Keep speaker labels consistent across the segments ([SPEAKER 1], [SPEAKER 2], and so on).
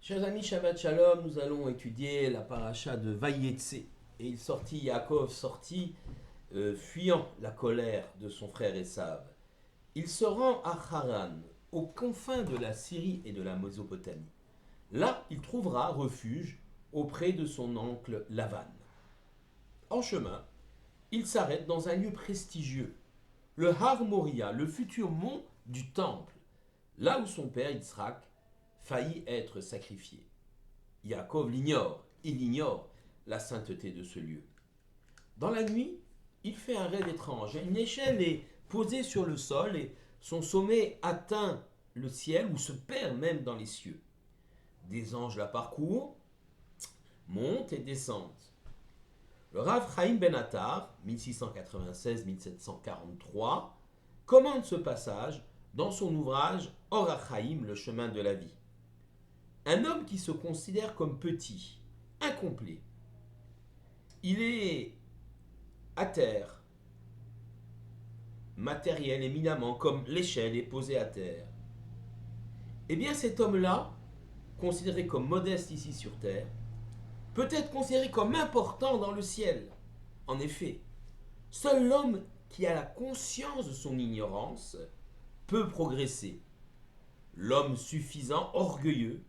[SPEAKER 1] Chers amis, Shabbat Shalom, nous allons étudier la paracha de Vayetse. Et Yaakov sortit, fuyant la colère de son frère Esav. Il se rend à Haran, aux confins de la Syrie et de la Mésopotamie. Là, il trouvera refuge auprès de son oncle Lavan. En chemin, il s'arrête dans un lieu prestigieux, le Har Moria, le futur mont du temple, là où son père Yitzhak faillit être sacrifié. Yaakov l'ignore, il ignore la sainteté de ce lieu. Dans la nuit, il fait un rêve étrange. Une échelle est posée sur le sol et son sommet atteint le ciel ou se perd même dans les cieux. Des anges la parcourent, montent et descendent. Le Rav Chaim Ben Attar, 1696-1743, commande ce passage dans son ouvrage Or HaChaim, le chemin de la vie. Un homme qui se considère comme petit, incomplet, il est à terre, matériel éminemment, comme l'échelle est posée à terre. Eh bien cet homme-là, considéré comme modeste ici sur terre, peut être considéré comme important dans le ciel. En effet, seul l'homme qui a la conscience de son ignorance peut progresser. L'homme suffisant, orgueilleux,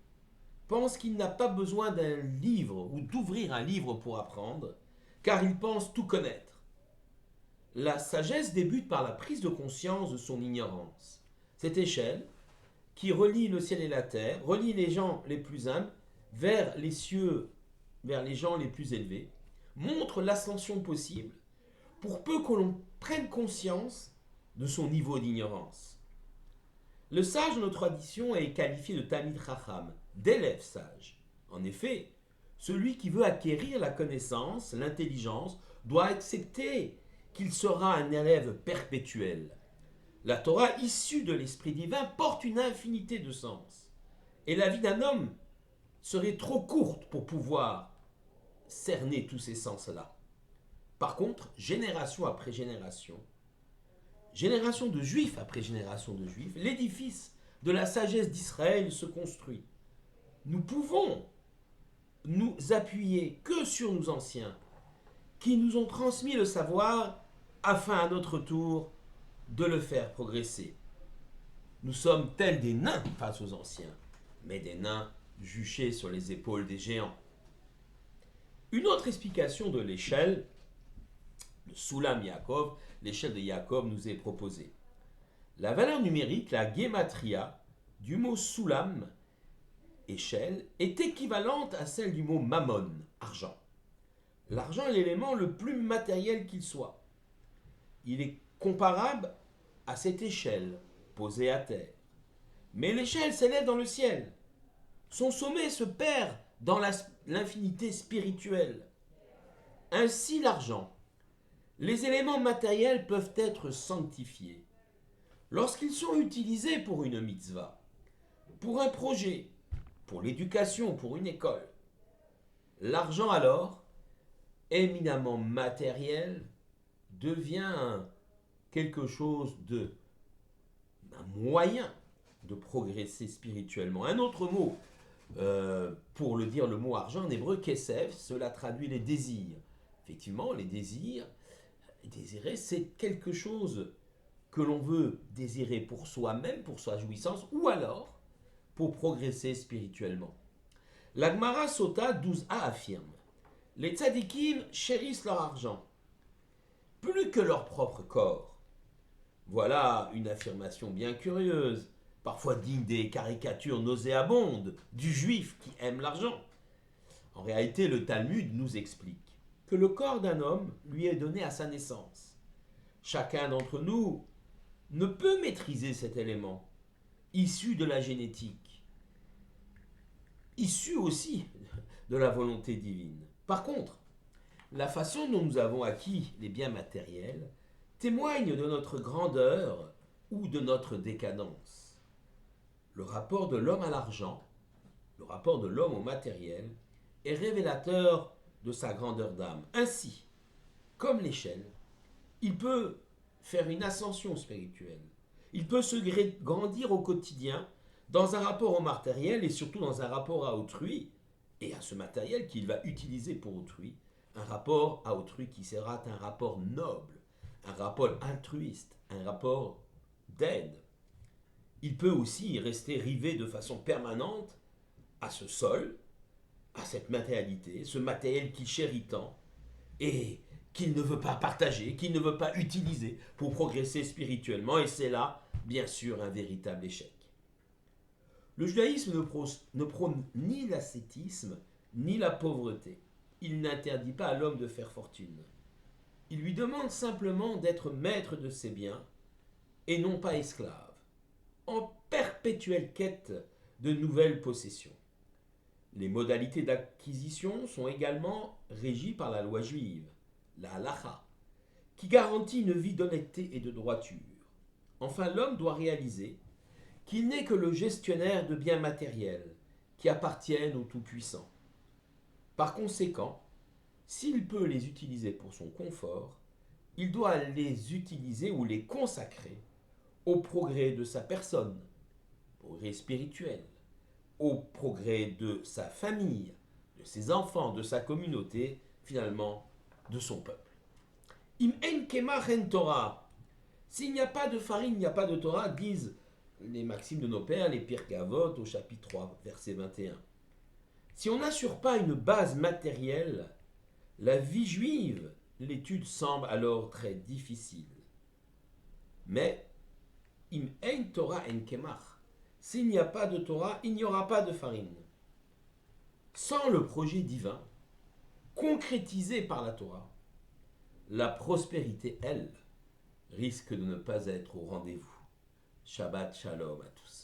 [SPEAKER 1] pense qu'il n'a pas besoin d'un livre ou d'ouvrir un livre pour apprendre, car il pense tout connaître. La sagesse débute par la prise de conscience de son ignorance. Cette échelle, qui relie le ciel et la terre, relie les gens les plus humbles vers les cieux, vers les gens les plus élevés, montre l'ascension possible pour peu que l'on prenne conscience de son niveau d'ignorance. Le sage de notre tradition est qualifié de Tamid Chacham, d'élève sage. En effet, celui qui veut acquérir la connaissance, l'intelligence, doit accepter qu'il sera un élève perpétuel. La Torah issue de l'Esprit divin porte une infinité de sens. Et la vie d'un homme serait trop courte pour pouvoir cerner tous ces sens-là. Par contre, génération après génération de juifs après génération de juifs, l'édifice de la sagesse d'Israël se construit. Nous pouvons nous appuyer que sur nos anciens, qui nous ont transmis le savoir afin à notre tour de le faire progresser. Nous sommes tels des nains face aux anciens, mais des nains juchés sur les épaules des géants. Une autre explication de l'échelle, le Soulam Yaakov, l'échelle de Yaakov nous est proposée. La valeur numérique, la guématria, du mot Soulam, échelle, est équivalente à celle du mot mammon, argent. L'argent est l'élément le plus matériel qu'il soit. Il est comparable à cette échelle posée à terre. Mais l'échelle s'élève dans le ciel. Son sommet se perd dans l'infinité spirituelle. Ainsi l'argent. Les éléments matériels peuvent être sanctifiés lorsqu'ils sont utilisés pour une mitzvah, pour un projet, pour l'éducation, pour une école. L'argent alors, éminemment matériel, devient quelque chose un moyen de progresser spirituellement. Un autre mot pour le dire, le mot argent en hébreu, kesef, cela traduit les désirs. Effectivement, les désirs, désirer, c'est quelque chose que l'on veut désirer pour soi-même, pour sa jouissance, ou alors pour progresser spirituellement. La Gemara Sota 12a affirme: les tzadikim chérissent leur argent plus que leur propre corps. Voilà une affirmation bien curieuse, parfois digne des caricatures nauséabondes du juif qui aime l'argent. En réalité, le Talmud nous explique que le corps d'un homme lui est donné à sa naissance. Chacun d'entre nous ne peut maîtriser cet élément, issu de la génétique, issu aussi de la volonté divine. Par contre, la façon dont nous avons acquis les biens matériels témoigne de notre grandeur ou de notre décadence. Le rapport de l'homme à l'argent, le rapport de l'homme au matériel, est révélateur de sa grandeur d'âme. Ainsi, comme l'échelle, il peut faire une ascension spirituelle. Il peut se grandir au quotidien dans un rapport au matériel et surtout dans un rapport à autrui et à ce matériel qu'il va utiliser pour autrui, un rapport à autrui qui sera un rapport noble, un rapport altruiste, un rapport d'aide. Il peut aussi rester rivé de façon permanente à ce sol, à cette matérialité, ce matériel qu'il chérit tant et qu'il ne veut pas partager, qu'il ne veut pas utiliser pour progresser spirituellement, et c'est là, bien sûr, un véritable échec. Le judaïsme ne prône ni l'ascétisme, ni la pauvreté. Il n'interdit pas à l'homme de faire fortune. Il lui demande simplement d'être maître de ses biens et non pas esclave, en perpétuelle quête de nouvelles possessions. Les modalités d'acquisition sont également régies par la loi juive, la halacha, qui garantit une vie d'honnêteté et de droiture. Enfin, l'homme doit réaliser qu'il n'est que le gestionnaire de biens matériels qui appartiennent au Tout-Puissant. Par conséquent, s'il peut les utiliser pour son confort, il doit les utiliser ou les consacrer au progrès de sa personne, progrès spirituel, au progrès de sa famille, de ses enfants, de sa communauté, finalement, de son peuple. Im en kemach en Torah. S'il n'y a pas de farine, il n'y a pas de Torah, disent les maximes de nos pères, les Pirkei Avot, au chapitre 3, verset 21. Si on n'assure pas une base matérielle, la vie juive, l'étude semble alors très difficile. Mais, im en Torah en kemach. S'il n'y a pas de Torah, il n'y aura pas de farine. Sans le projet divin, concrétisé par la Torah, la prospérité, elle, risque de ne pas être au rendez-vous. Shabbat Shalom à tous.